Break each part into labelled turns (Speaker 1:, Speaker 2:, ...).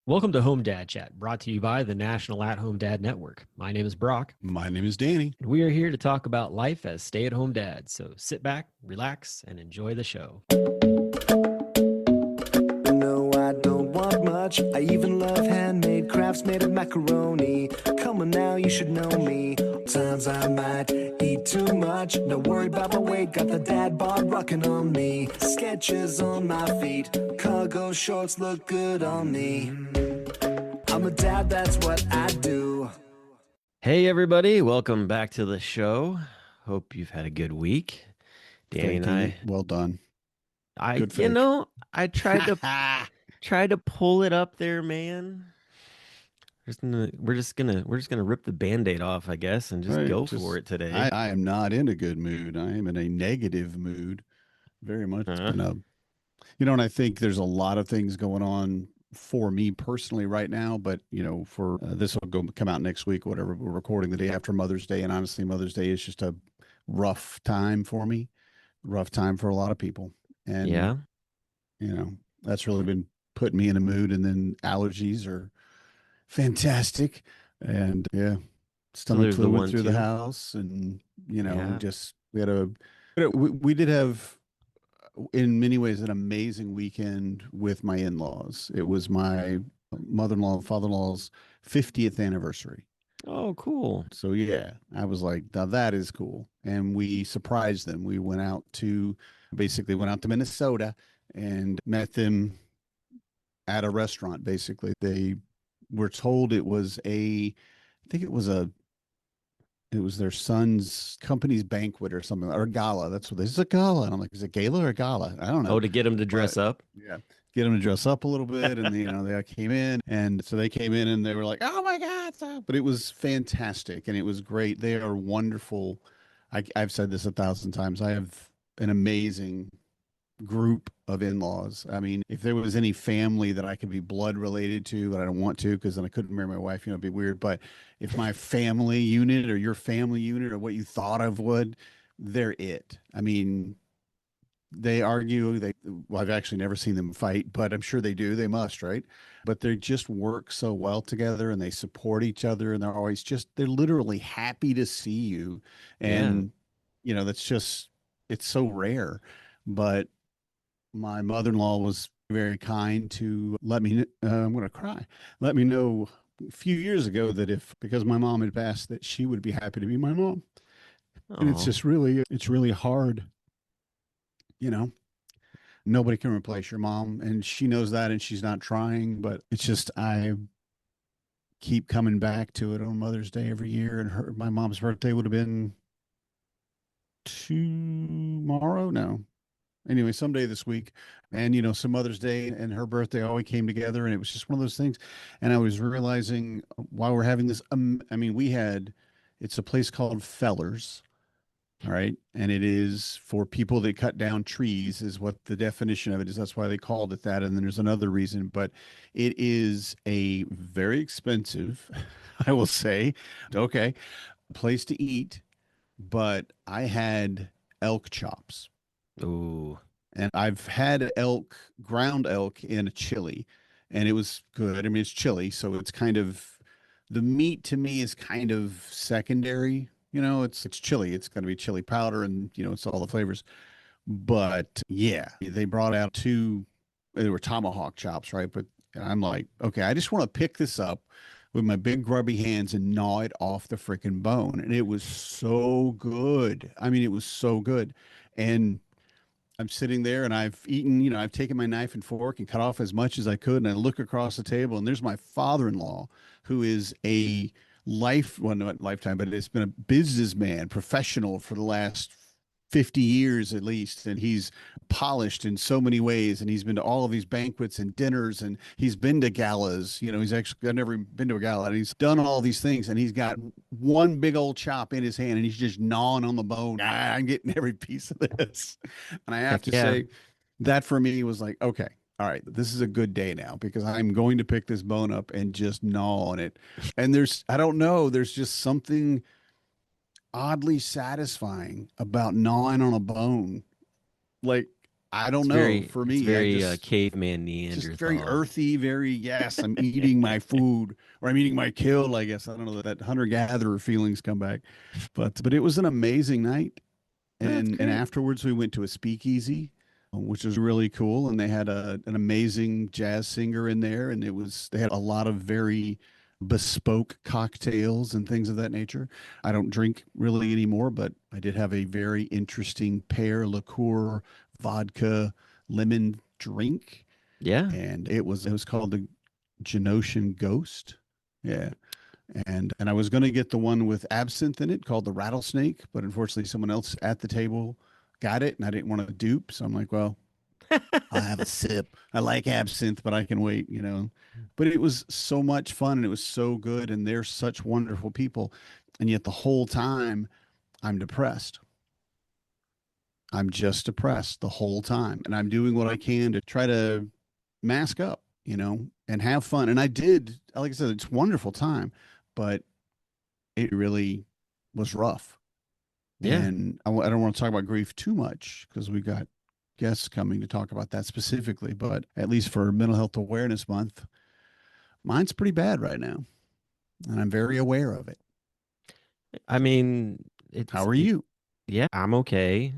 Speaker 1: Welcome to Home Dad Chat, brought to you by the National At Home Dad Network. My name is Brock,
Speaker 2: My name is Danny.
Speaker 1: and we are here to talk about life as stay at home dads. So sit back, relax, and enjoy the show.
Speaker 3: No, I don't want much. I even love handmade crafts made of macaroni. Come on now, you should know me. Times I might eat too much. No worry about my weight, got the dad bod rocking on me. Sketches on my feet, cargo shorts look good on me. I'm a dad, that's what I do.
Speaker 1: Hey, everybody, welcome back to the show. Hope you've had a good week. Danny and
Speaker 2: Thank you. Well done.
Speaker 1: I
Speaker 2: Good fake.
Speaker 1: I tried to pull it up there, man. We're just gonna rip the Band-Aid off, I guess, and just
Speaker 2: Right.
Speaker 1: go for it today.
Speaker 2: I am not in a good mood. I am in a negative mood. Very much. It's
Speaker 1: Uh,
Speaker 2: been and I think there's a lot of things going on for me personally right now, but for this will come out next week, whatever. We're recording the day after Mother's Day, and honestly, Mother's Day is just a rough time for me, rough time for a lot of people. And,
Speaker 1: yeah.
Speaker 2: that's really been putting me in a mood. And then allergies are fantastic. And yeah,
Speaker 1: So
Speaker 2: stomach
Speaker 1: there's the
Speaker 2: flu went
Speaker 1: one
Speaker 2: through the
Speaker 1: too.
Speaker 2: house, and
Speaker 1: Yeah.
Speaker 2: just we did have in many ways an amazing weekend with my in-laws. It was my mother-in-law and father-in-law's 50th anniversary.
Speaker 1: Oh, cool.
Speaker 2: So yeah, I was like, now that is cool. And we surprised them. We went out to Minnesota and met them at a restaurant. Basically, they were told I think it was their son's company's banquet or something, or a gala. That's what this is, a gala. And I'm like, is it gala or a gala? I don't
Speaker 1: Oh,
Speaker 2: know.
Speaker 1: to get him to
Speaker 2: But
Speaker 1: dress up.
Speaker 2: yeah, get them to dress up a little bit. And, they came in. And so they came in and they were like, oh my God. But it was fantastic and it was great. They are wonderful. I've said this 1,000 times. I have an amazing group of in-laws. I mean, if there was any family that I could be blood related to, but I don't want to because then I couldn't marry my wife, it'd be weird. But if my family unit or your family unit or what you thought of would, they're it. I mean, they argue, well, I've actually never seen them fight, but I'm sure they do. They must, right? But they just work so well together and they support each other and they're literally happy to see you.
Speaker 1: Yeah.
Speaker 2: And, that's just, it's so rare. But my mother-in-law was very kind to I'm going to cry, let me know a few years ago that because my mom had passed, that she would be happy to be my mom. And
Speaker 1: Oh,
Speaker 2: it's really hard, you know, nobody can replace your mom and she knows that and she's not trying, but it's just, I keep coming back to it on Mother's Day every year. And my mom's birthday would have been tomorrow. No, anyway, someday this week. And some Mother's Day and her birthday all came together, and it was just one of those things. And I was realizing while we're having this, I mean, it's a place called Fellers. All right, and it is for people that cut down trees, is what the definition of it is. That's why they called it that. And then there's another reason, but it is a very expensive, I will say, okay, place to eat. But I had elk chops.
Speaker 1: ooh.
Speaker 2: And I've had ground elk in a chili, and it was good. I mean, it's chili, so it's kind of, the meat to me is kind of secondary. It's chili. It's going to be chili powder, and it's all the flavors. But yeah, they brought out they were tomahawk chops, right? But I'm like, okay, I just want to pick this up with my big grubby hands and gnaw it off the freaking bone, and it was so good. I mean, it was so good, and I'm sitting there and I've eaten, I've taken my knife and fork and cut off as much as I could. And I look across the table and there's my father-in-law, who is well, not lifetime, but it's been a businessman, professional for the last 50 years at least. And he's polished in so many ways. And he's been to all of these banquets and dinners, and he's been to galas. I've never been to a gala, and he's done all these things. And he's got one big old chop in his hand and he's just gnawing on the bone. I'm getting every piece of this. And I have
Speaker 1: Heck
Speaker 2: to
Speaker 1: yeah.
Speaker 2: say, that for me was like, okay, all right, this is a good day now because I'm going to pick this bone up and just gnaw on it. And I don't know, there's just something oddly satisfying about gnawing on a bone. Like, I don't know. For
Speaker 1: it's
Speaker 2: me, I
Speaker 1: very caveman
Speaker 2: just very
Speaker 1: Neanderthal.
Speaker 2: earthy, very, yes, I'm eating my food or I'm eating my kill, I guess. I don't know, that hunter gatherer feelings come back. But it was an amazing night.
Speaker 1: That's
Speaker 2: And
Speaker 1: great.
Speaker 2: afterwards we went to a speakeasy, which was really cool. And they had an amazing jazz singer in there, and they had a lot of very bespoke cocktails and things of that nature. I don't drink really anymore, but I did have a very interesting pear liqueur vodka lemon drink,
Speaker 1: Yeah.
Speaker 2: and it was called the Genosian Ghost. Yeah. And I was going to get the one with absinthe in it called the Rattlesnake, but unfortunately someone else at the table got it and I didn't want to dupe, so I'm like, well, I'll have a sip. I like absinthe, but I can wait. But it was so much fun and it was so good, and they're such wonderful people. And yet the whole time I'm depressed. I'm just depressed the whole time. And I'm doing what I can to try to mask up, and have fun. And I did, like I said, it's a wonderful time, but it really was rough.
Speaker 1: Yeah.
Speaker 2: And I don't want to talk about grief too much because we got guests coming to talk about that specifically. But at least for Mental Health Awareness Month, mine's pretty bad right now. And I'm very aware of it.
Speaker 1: I mean,
Speaker 2: How are you?
Speaker 1: yeah, I'm okay.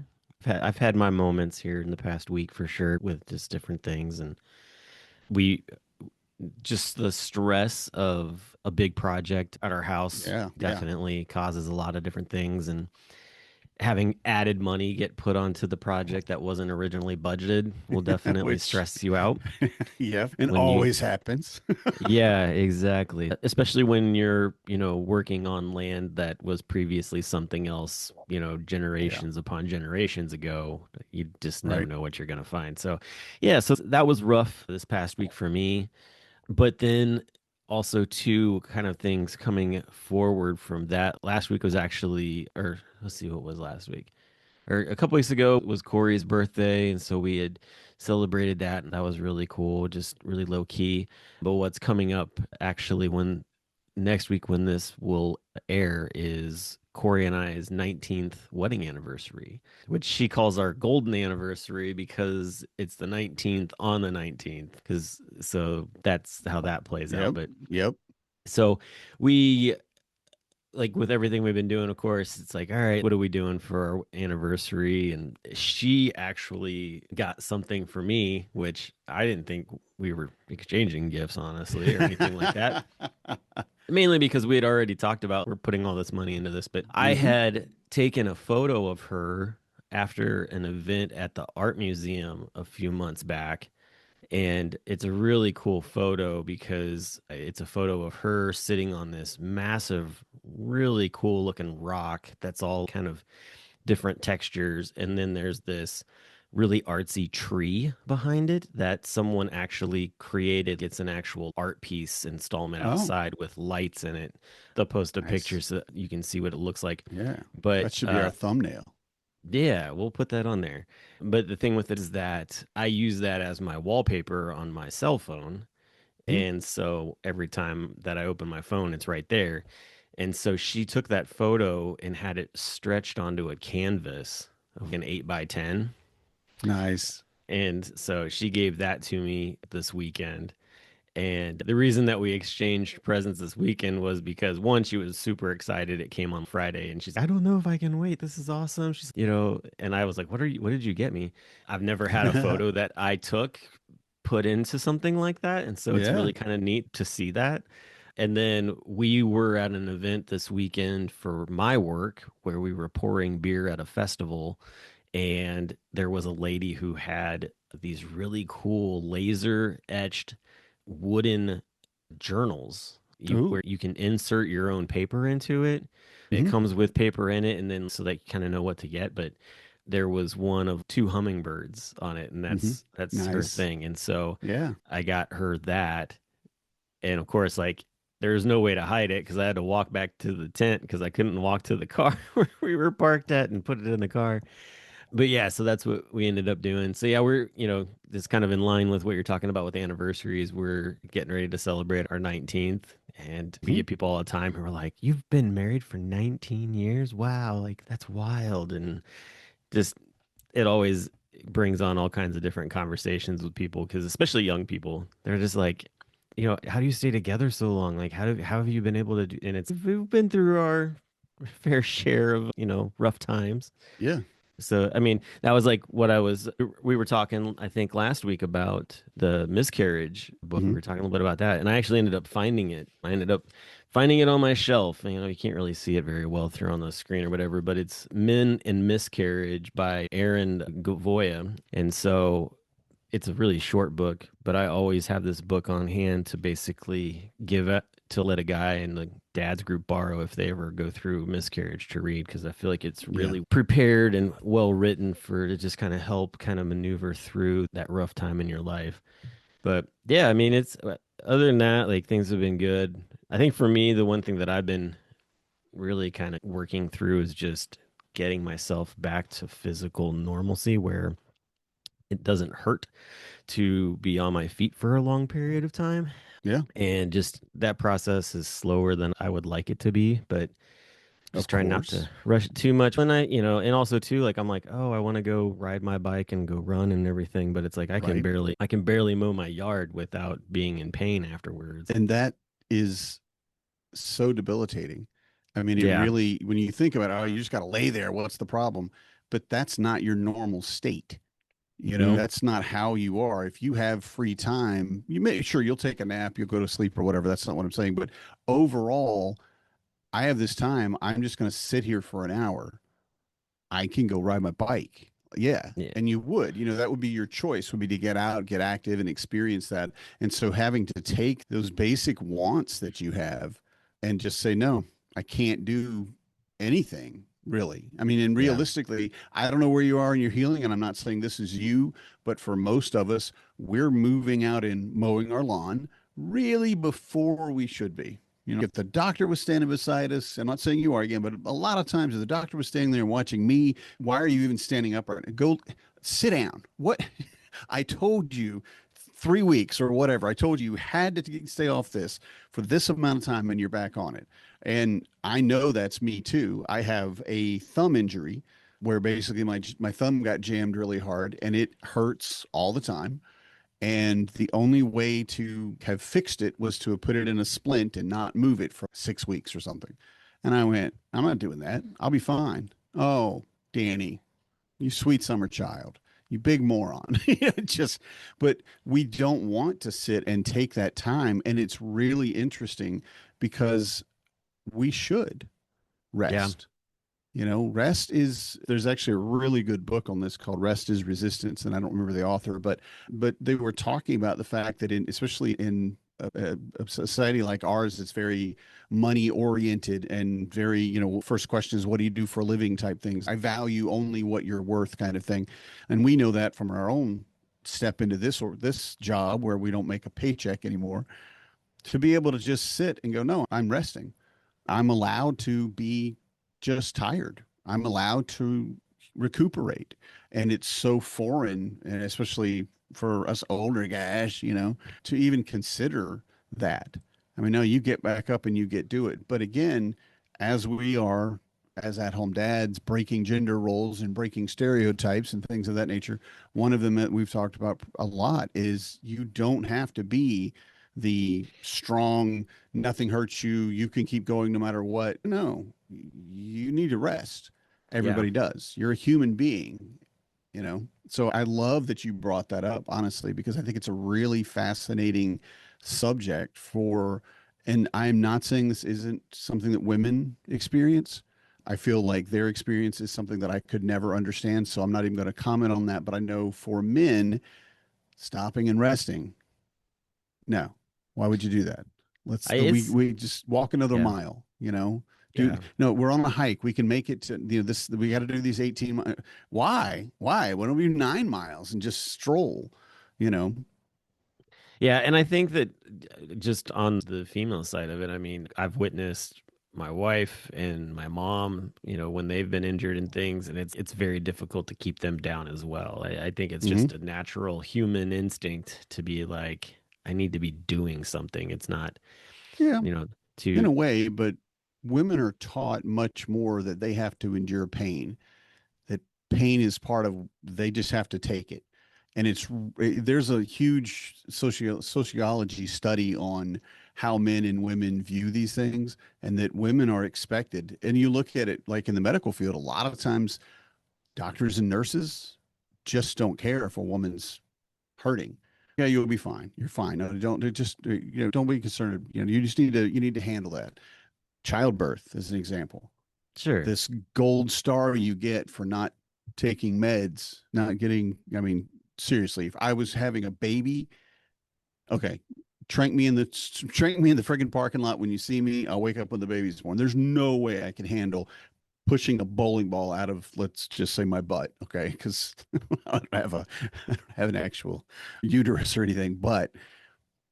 Speaker 1: I've had my moments here in the past week for sure with just different things, and we just the stress of a big project at our house
Speaker 2: Yeah. Yeah.
Speaker 1: definitely causes a lot of different things, and having added money get put onto the project that wasn't originally budgeted will definitely
Speaker 2: Which,
Speaker 1: stress you out
Speaker 2: yeah, and
Speaker 1: when you
Speaker 2: always happens.
Speaker 1: yeah, exactly. Especially when you're, working on land that was previously something else,
Speaker 2: Yeah.
Speaker 1: generations upon generations ago. You just never
Speaker 2: Right.
Speaker 1: know what you're going to find. So, yeah, so that was rough this past week for me. But then also two kind of things coming forward from that. Last week was actually, or let's see what was last week, or a couple weeks ago was Corey's birthday, and so we had celebrated that, and that was really cool, just really low key. But what's coming up actually when next week when this will air is Corey and I's 19th wedding anniversary, which she calls our golden anniversary because it's the 19th on the 19th. Because so that's how that plays out.
Speaker 2: Yep.
Speaker 1: But
Speaker 2: Yep.
Speaker 1: so we like with everything we've been doing, of course, it's like, all right, what are we doing for our anniversary? And she actually got something for me, which I didn't think we were exchanging gifts, honestly, or anything like that. Mainly because we had already talked about we're putting all this money into this, but I
Speaker 2: Hmm.
Speaker 1: had taken a photo of her after an event at the art museum a few months back, and it's a really cool photo because it's a photo of her sitting on this massive, really cool looking rock that's all kind of different textures. And then there's this really artsy tree behind it that someone actually created. It's an actual art piece installment
Speaker 2: Oh,
Speaker 1: outside with lights in it. They'll post a picture
Speaker 2: nice.
Speaker 1: so that you can see what it looks like.
Speaker 2: Yeah.
Speaker 1: But
Speaker 2: That should be our thumbnail.
Speaker 1: yeah, we'll put that on there. But the thing with it is that I use that as my wallpaper on my cell phone.
Speaker 2: Hmm.
Speaker 1: And so every time that I open my phone, it's right there. And so she took that photo and had it stretched onto a canvas, like an 8 by 10.
Speaker 2: Nice.
Speaker 1: And so she gave that to me this weekend. And the reason that we exchanged presents this weekend was because one, she was super excited. It came on Friday and she's, I don't know if I can wait. This is awesome. And I was like, what did you get me? I've never had a photo that I took put into something like that. And so it's
Speaker 2: Yeah.
Speaker 1: really kind of neat to see that. And then we were at an event this weekend for my work where we were pouring beer at a festival. And there was a lady who had these really cool laser etched wooden journals
Speaker 2: Ooh.
Speaker 1: where you can insert your own paper into it. It
Speaker 2: Hmm.
Speaker 1: comes with paper in it, and then so that you kind of know what to get. But there was one of two hummingbirds on it, and
Speaker 2: Hmm.
Speaker 1: that's her
Speaker 2: Nice.
Speaker 1: thing. And so
Speaker 2: Yeah.
Speaker 1: I got her that, and of course, like there's no way to hide it because I had to walk back to the tent because I couldn't walk to the car where we were parked at and put it in the car. But yeah, so that's what we ended up doing. So yeah, we're, this kind of in line with what you're talking about with anniversaries. We're getting ready to celebrate our 19th, and we
Speaker 2: Mhm.
Speaker 1: get people all the time who are like, "You've been married for 19 years? Wow, like that's wild." And just it always brings on all kinds of different conversations with people because especially young people, they're just like, how do you stay together so long? Like, how have you been able to do? And it's we've been through our fair share of rough times.
Speaker 2: Yeah.
Speaker 1: So, I mean, that was like we were talking, I think, last week about the miscarriage book. We
Speaker 2: Hmm.
Speaker 1: were talking a little bit about that. And I actually ended up finding it. I ended up finding it on my shelf. You can't really see it very well through on the screen or whatever, but it's Men and Miscarriage by Aaron Gavoya. And so it's a really short book, but I always have this book on hand to basically give it to let a guy in the dad's group borrow if they ever go through miscarriage to read because I feel like it's
Speaker 2: Yeah.
Speaker 1: really prepared and well written for to just kind of help kind of maneuver through that rough time in your life. But yeah, I mean, it's other than that, like things have been good. I think for me, the one thing that I've been really kind of working through is just getting myself back to physical normalcy where it doesn't hurt to be on my feet for a long period of time.
Speaker 2: Yeah.
Speaker 1: And just that process is slower than I would like it to be, but
Speaker 2: Of
Speaker 1: just trying not to
Speaker 2: course.
Speaker 1: rush it too much. When and also too, like I'm like, oh, I want to go ride my bike and go run and everything, but it's like
Speaker 2: Right.
Speaker 1: I can barely mow my yard without being in pain afterwards.
Speaker 2: And that is so debilitating. I mean, it
Speaker 1: Yeah.
Speaker 2: really, when you think about it, oh, you just got to lay there. What's the problem? But that's not your normal state.
Speaker 1: Hmm.
Speaker 2: That's not how you are. If you have free time, you may, sure, you'll take a nap, you'll go to sleep or whatever. That's not what I'm saying. But overall, I have this time. I'm just going to sit here for an hour. I can go ride my bike. Yeah.
Speaker 1: Yeah.
Speaker 2: And you would, that would be your choice would be to get out, get active and experience that. And so having to take those basic wants that you have and just say, no, I can't do anything really. I mean, and
Speaker 1: Yeah.
Speaker 2: realistically, I don't know where you are in your healing. And I'm not saying this is you, but for most of us, we're moving out and mowing our lawn really before we should be. If the doctor was standing beside us, I'm not saying you are again, but a lot of times if the doctor was standing there and watching me, why are you even standing up right now? Go sit down. What? I told you 3 weeks or whatever. I told you you had to stay off this for this amount of time and you're back on it. And I know that's me too. I have a thumb injury where basically my thumb got jammed really hard and it hurts all the time. And the only way to have fixed it was to have put it in a splint and not move it for 6 weeks or something. And I went, I'm not doing that. I'll be fine. Oh, Danny, you sweet summer child, you big moron. Just, but we don't want to sit and take that time. And it's really interesting because we should
Speaker 1: Yeah.
Speaker 2: rest. Rest is, there's actually a really good book on this called Rest is Resistance. And I don't remember the author, but they were talking about the fact that especially in a society like ours, it's very money oriented and very, first question is, what do you do for a living type things? I value only what you're worth kind of thing. And we know that from our own step into this job where we don't make a paycheck anymore to be able to just sit and go, no, I'm resting. I'm allowed to be just tired. I'm allowed to recuperate. And it's so foreign, and especially for us older guys, to even consider that. I mean, no, you get back up and you get do it. But again, as we are as at home dads breaking gender roles and breaking stereotypes and things of that nature, one of them that we've talked about a lot is you don't have to be the strong, nothing hurts you, you can keep going no matter what. No, you need to rest.
Speaker 1: Yeah.
Speaker 2: Everybody does. You're a human being, So I love that you brought that up, honestly, because I think it's a really fascinating subject and I'm not saying this isn't something that women experience. I feel like their experience is something that I could never understand. So I'm not even going to comment on that. But I know for men, stopping and resting, no. Why would you do that?
Speaker 1: I
Speaker 2: We
Speaker 1: it's
Speaker 2: we just walk another
Speaker 1: yeah.
Speaker 2: mile,
Speaker 1: Yeah.
Speaker 2: no, we're on a hike. We can make it to, this, we got to do these 18 miles. Why? Why? Why don't we do 9 miles and just stroll, you know?
Speaker 1: Yeah, and I think that just on the female side of it, I mean, I've witnessed my wife and my mom, when they've been injured and things, and it's very difficult to keep them down as well. I think it's
Speaker 2: Hmm.
Speaker 1: just a natural human instinct to be like, I need to be doing something. It's not,
Speaker 2: Yeah,
Speaker 1: you know,
Speaker 2: in
Speaker 1: to
Speaker 2: a way, but women are taught much more that they have to endure pain. That pain is part of, they just have to take it. And there's a huge sociology study on how men and women view these things, and that women are expected. And you look at it like in the medical field, a lot of times doctors and nurses just don't care if a woman's hurting. Yeah, you'll be fine. You're fine. No, don't be concerned. You need to handle that. Childbirth is an example.
Speaker 1: Sure.
Speaker 2: This gold star you get for not taking meds, not getting, I mean, seriously, if I was having a baby, okay, trank me in the friggin' parking lot when you see me. I'll wake up when the baby's born. There's no way I can handle pushing a bowling ball out of, let's just say, my butt, okay? Because I don't have an actual uterus or anything, but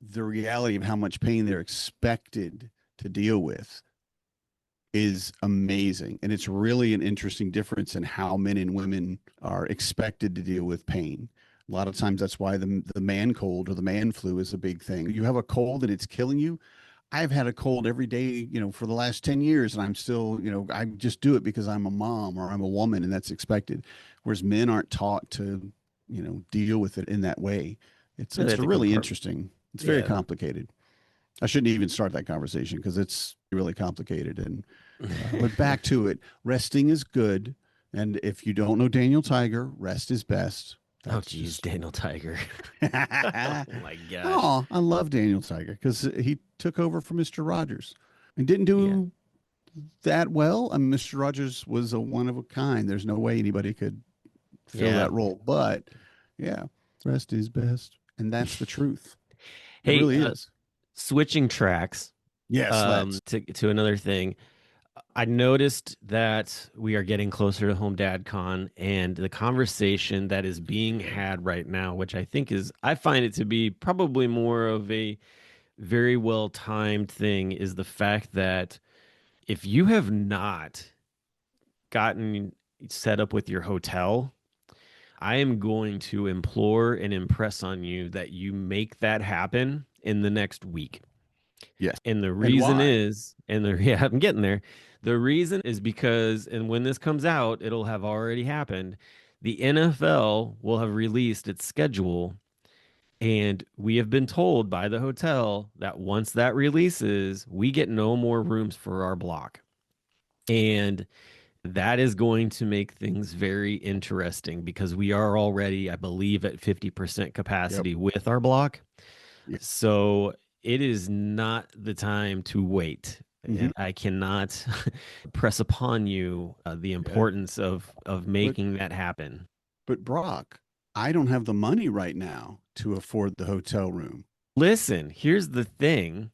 Speaker 2: the reality of how much pain they're expected to deal with is amazing. And it's really an interesting difference in how men and women are expected to deal with pain. A lot of times that's why the man cold or the man flu is a big thing. You have a cold and it's killing you. I've had a cold every day, for the last 10 years, and I'm still, I just do it because I'm a mom or I'm a woman, and that's expected. Whereas men aren't taught to, deal with it in that way. It's
Speaker 1: Yeah, they have to
Speaker 2: really interesting. It's very
Speaker 1: Yeah.
Speaker 2: complicated. I shouldn't even start that conversation because it's really complicated. And but back to it, resting is good. And if you don't know Daniel Tiger, rest is best.
Speaker 1: Oh, geez, Daniel Tiger. Oh my gosh.
Speaker 2: Oh, I love Daniel Tiger because he took over for Mr. Rogers and didn't do that well. I mean, Mr. Rogers was a one of a kind. There's no way anybody could fill that role. But yeah, rest is best. And that's the truth. It
Speaker 1: Hey,
Speaker 2: really is.
Speaker 1: switching tracks.
Speaker 2: Yes, let's.
Speaker 1: To another thing. I noticed that we are getting closer to HomeDadCon, and the conversation that is being had right now, which I find it to be probably more of a very well timed thing, is the fact that if you have not gotten set up with your hotel, I am going to implore and impress on you that you make that happen in the next week.
Speaker 2: Yes.
Speaker 1: And the
Speaker 2: And
Speaker 1: reason
Speaker 2: why?
Speaker 1: is, yeah, I'm getting there. The reason is because, and when this comes out, it'll have already happened. The NFL will have released its schedule, and we have been told by the hotel that once that releases, we get no more rooms for our block. And that is going to make things very interesting because we are already, I believe, at 50% capacity with our block.
Speaker 2: Yep.
Speaker 1: So it is not the time to wait.
Speaker 2: Mhm.
Speaker 1: And I cannot press upon you the importance of making that happen.
Speaker 2: But Brock, I don't have the money right now to afford the hotel room.
Speaker 1: Listen, here's the thing.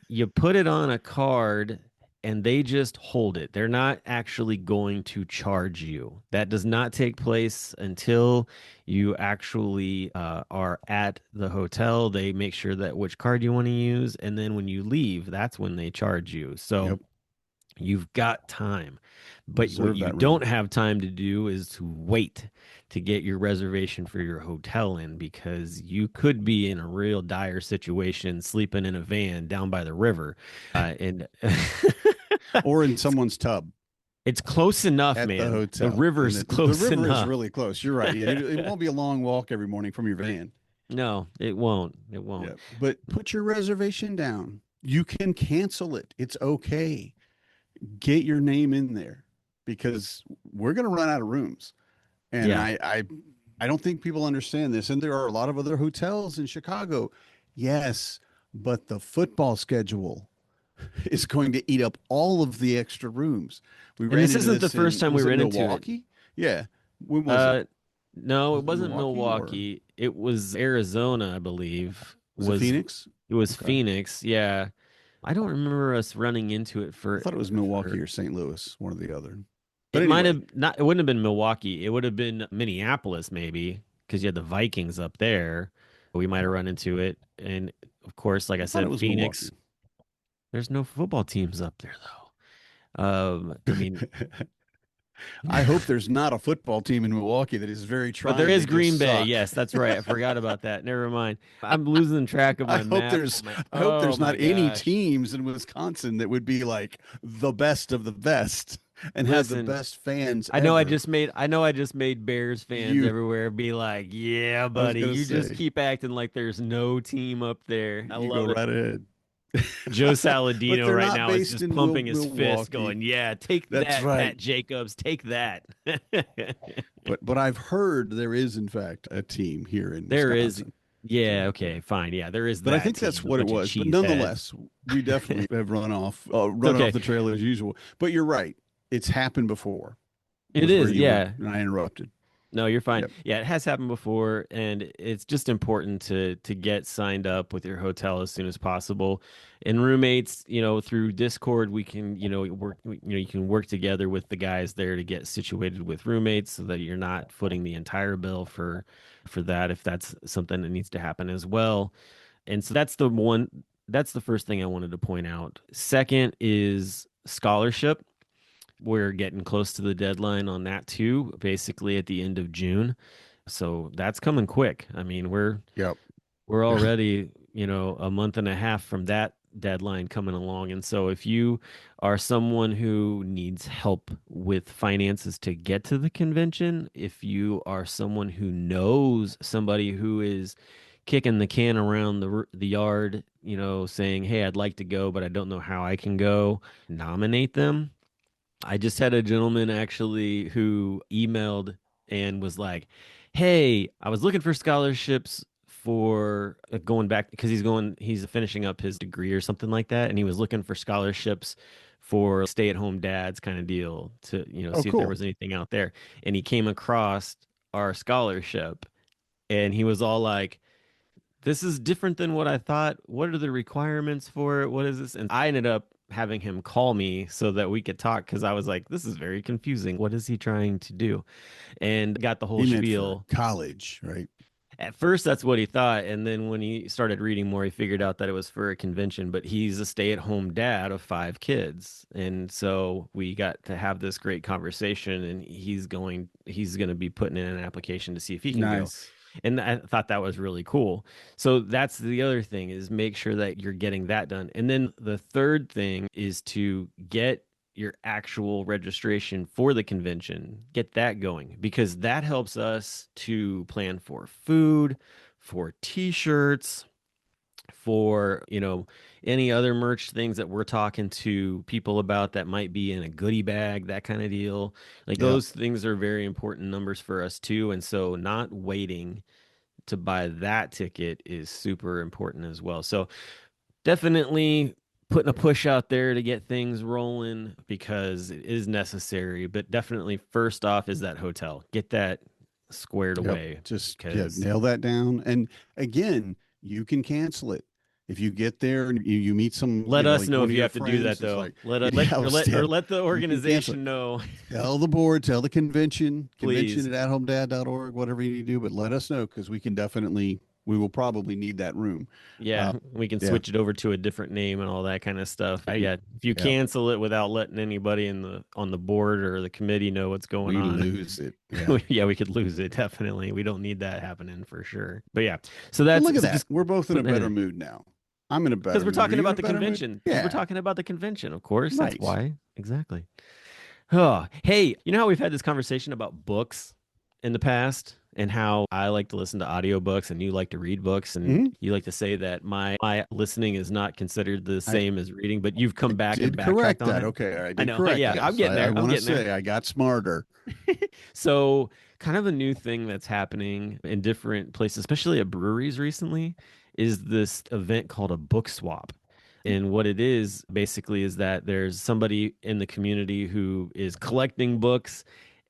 Speaker 1: You put it on a card and they just hold it. They're not actually going to charge you. That does not take place until you actually are at the hotel. They make sure that which card you want to use. And then when you leave, that's when they charge you. So you've got time. But what you don't have time to do is to wait to get your reservation for your hotel in, because you could be in a real dire situation sleeping in a van down by the river. And
Speaker 2: or in someone's tub.
Speaker 1: It's close enough,
Speaker 2: at
Speaker 1: man.
Speaker 2: The hotel.
Speaker 1: The river's close enough.
Speaker 2: The river is really close. You're right. It won't be a long walk every morning from your van.
Speaker 1: No, it won't. It won't.
Speaker 2: Yeah. But put your reservation down. You can cancel it. It's okay. Get your name in there because we're going to run out of rooms. And I don't think people understand this. And there are a lot of other hotels in Chicago. Yes, but the football schedule is going to eat up all of the extra rooms.
Speaker 1: And this isn't the first time we ran into
Speaker 2: Milwaukee. Yeah. When
Speaker 1: was it? No, it wasn't Milwaukee. It was Arizona, I believe.
Speaker 2: Was it Phoenix?
Speaker 1: It was Phoenix. Yeah. I don't remember us running into it
Speaker 2: I thought it was Milwaukee or St. Louis, one or the other.
Speaker 1: But it might have not. It wouldn't have been Milwaukee. It would have been Minneapolis, maybe, because you had the Vikings up there. We might have run into it, and of course, like I said, Phoenix. Milwaukee. There's no football teams up there, though. I mean,
Speaker 2: I hope there's not a football team in Milwaukee that is very trying.
Speaker 1: But there is Green Bay. Yes, that's right. I forgot about that. Never mind. I'm losing track of my map.
Speaker 2: I hope there's not any teams in Wisconsin that would be like the best of the best. and have the
Speaker 1: Listen,
Speaker 2: best fans
Speaker 1: I know
Speaker 2: ever.
Speaker 1: I just made Bears fans
Speaker 2: You,
Speaker 1: everywhere be like, "Yeah,
Speaker 2: I was
Speaker 1: buddy,
Speaker 2: gonna
Speaker 1: you just
Speaker 2: say,
Speaker 1: keep acting like there's no team up there." I
Speaker 2: you go
Speaker 1: love it.
Speaker 2: right ahead.
Speaker 1: Joe
Speaker 2: But
Speaker 1: Saladino
Speaker 2: they're
Speaker 1: right
Speaker 2: not
Speaker 1: now is
Speaker 2: based
Speaker 1: just
Speaker 2: in
Speaker 1: pumping his fist,
Speaker 2: Milwaukee.
Speaker 1: going, "Yeah, take
Speaker 2: That's
Speaker 1: that,
Speaker 2: right.
Speaker 1: Pat Jacobs, take that."
Speaker 2: But I've heard there is in fact a team here in
Speaker 1: There is,
Speaker 2: Wisconsin.
Speaker 1: yeah,
Speaker 2: So,
Speaker 1: okay, fine, yeah, there is
Speaker 2: but I
Speaker 1: that
Speaker 2: think that's
Speaker 1: team, a
Speaker 2: what it
Speaker 1: bunch of
Speaker 2: was. But
Speaker 1: cheese heads.
Speaker 2: nonetheless, we definitely have
Speaker 1: It's
Speaker 2: run off
Speaker 1: okay.
Speaker 2: the trail as usual. But you're right. It's happened before.
Speaker 1: It
Speaker 2: Was where
Speaker 1: is,
Speaker 2: you were,
Speaker 1: yeah.
Speaker 2: and I interrupted.
Speaker 1: No, you're fine.
Speaker 2: Yep.
Speaker 1: Yeah, it has happened before, and it's just important to get signed up with your hotel as soon as possible. And roommates, through Discord, we can, you can work together with the guys there to get situated with roommates so that you're not footing the entire bill for that if that's something that needs to happen as well. And so that's the first thing I wanted to point out. Second is scholarship. We're getting close to the deadline on that too, basically at the end of June. So that's coming quick. I mean,
Speaker 2: Yep.
Speaker 1: we're already, a month and a half from that deadline coming along. And so if you are someone who needs help with finances to get to the convention, if you are someone who knows somebody who is kicking the can around the yard, saying, "Hey, I'd like to go, but I don't know how I can go," nominate them. I just had a gentleman actually who emailed and was like, "Hey, I was looking for scholarships for going back because he's finishing up his degree or something like that, and he was looking for scholarships for stay-at-home dads kind of deal to,
Speaker 2: Oh,
Speaker 1: see if there
Speaker 2: cool.
Speaker 1: was anything out there." And he came across our scholarship, and he was all like, "This is different than what I thought. What are the requirements for it? What is this?" And I ended up having him call me so that we could talk because I was like, "This is very confusing. What is he trying to do?" And got the whole
Speaker 2: He meant for
Speaker 1: spiel.
Speaker 2: college, right?
Speaker 1: At first, that's what he thought. And then when he started reading more, he figured out that it was for a convention. But he's a stay at home dad of 5 kids. And so we got to have this great conversation. And he's going to be putting in an application to see if he can go.
Speaker 2: Nice.
Speaker 1: And I thought that was really cool. So that's the other thing is make sure that you're getting that done. And then the third thing is to get your actual registration for the convention, get that going because that helps us to plan for food, for t-shirts, for, any other merch things that we're talking to people about that might be in a goodie bag, that kind of deal. Like
Speaker 2: Yep.
Speaker 1: those things are very important numbers for us too. And so not waiting to buy that ticket is super important as well. So definitely putting a push out there to get things rolling because it is necessary. But definitely, first off, is that hotel. Get that squared
Speaker 2: Yep.
Speaker 1: away
Speaker 2: Just yeah,
Speaker 1: because
Speaker 2: nail that down. And again, you can cancel it. If you get there and you meet some,
Speaker 1: let us
Speaker 2: like
Speaker 1: know
Speaker 2: one
Speaker 1: if
Speaker 2: of
Speaker 1: you
Speaker 2: your
Speaker 1: have to do that
Speaker 2: friends, it's
Speaker 1: though.
Speaker 2: like,
Speaker 1: Let us
Speaker 2: yeah,
Speaker 1: let the
Speaker 2: you can cancel it.
Speaker 1: organization know,
Speaker 2: Tell the board, tell the convention
Speaker 1: please.
Speaker 2: at athomedad.org, whatever you need to do, but let us know because we will probably need that room.
Speaker 1: Yeah,
Speaker 2: Uh,
Speaker 1: we can
Speaker 2: yeah,
Speaker 1: switch it over to a different name and all that kind of stuff.
Speaker 2: right.
Speaker 1: Yeah, if you
Speaker 2: Yeah,
Speaker 1: cancel it without letting anybody on the board or the committee know what's going
Speaker 2: we
Speaker 1: on,
Speaker 2: lose it. Yeah.
Speaker 1: yeah, we could lose it definitely. We don't need that happening for sure. But yeah, so
Speaker 2: Well, look at
Speaker 1: so
Speaker 2: that.
Speaker 1: just
Speaker 2: We're both in a
Speaker 1: putting that
Speaker 2: better
Speaker 1: in
Speaker 2: mood now. I'm in a
Speaker 1: because
Speaker 2: better
Speaker 1: we're
Speaker 2: mood. Are
Speaker 1: talking
Speaker 2: you in
Speaker 1: about
Speaker 2: a
Speaker 1: the
Speaker 2: better mood?
Speaker 1: convention. Because we're
Speaker 2: Yeah.
Speaker 1: talking about the convention, of course. That's
Speaker 2: Nice.
Speaker 1: why. Exactly. Oh, hey, you know how we've had this conversation about books in the past and how I like to listen to audiobooks and you like to read books and
Speaker 2: Mhm.
Speaker 1: you like to say that my listening is not considered the
Speaker 2: I,
Speaker 1: same as reading, but you've come
Speaker 2: I
Speaker 1: back and
Speaker 2: did
Speaker 1: backtracked
Speaker 2: correct
Speaker 1: on
Speaker 2: that.
Speaker 1: it.
Speaker 2: Okay, I
Speaker 1: I
Speaker 2: did
Speaker 1: know.
Speaker 2: correct
Speaker 1: Yeah,
Speaker 2: that.
Speaker 1: I'm
Speaker 2: So
Speaker 1: getting
Speaker 2: I
Speaker 1: there. I'm
Speaker 2: want to
Speaker 1: getting there.
Speaker 2: say I got smarter.
Speaker 1: So, kind of a new thing that's happening in different places, especially at breweries recently, is this event called a book swap. And what it is basically is that there's somebody in the community who is collecting books,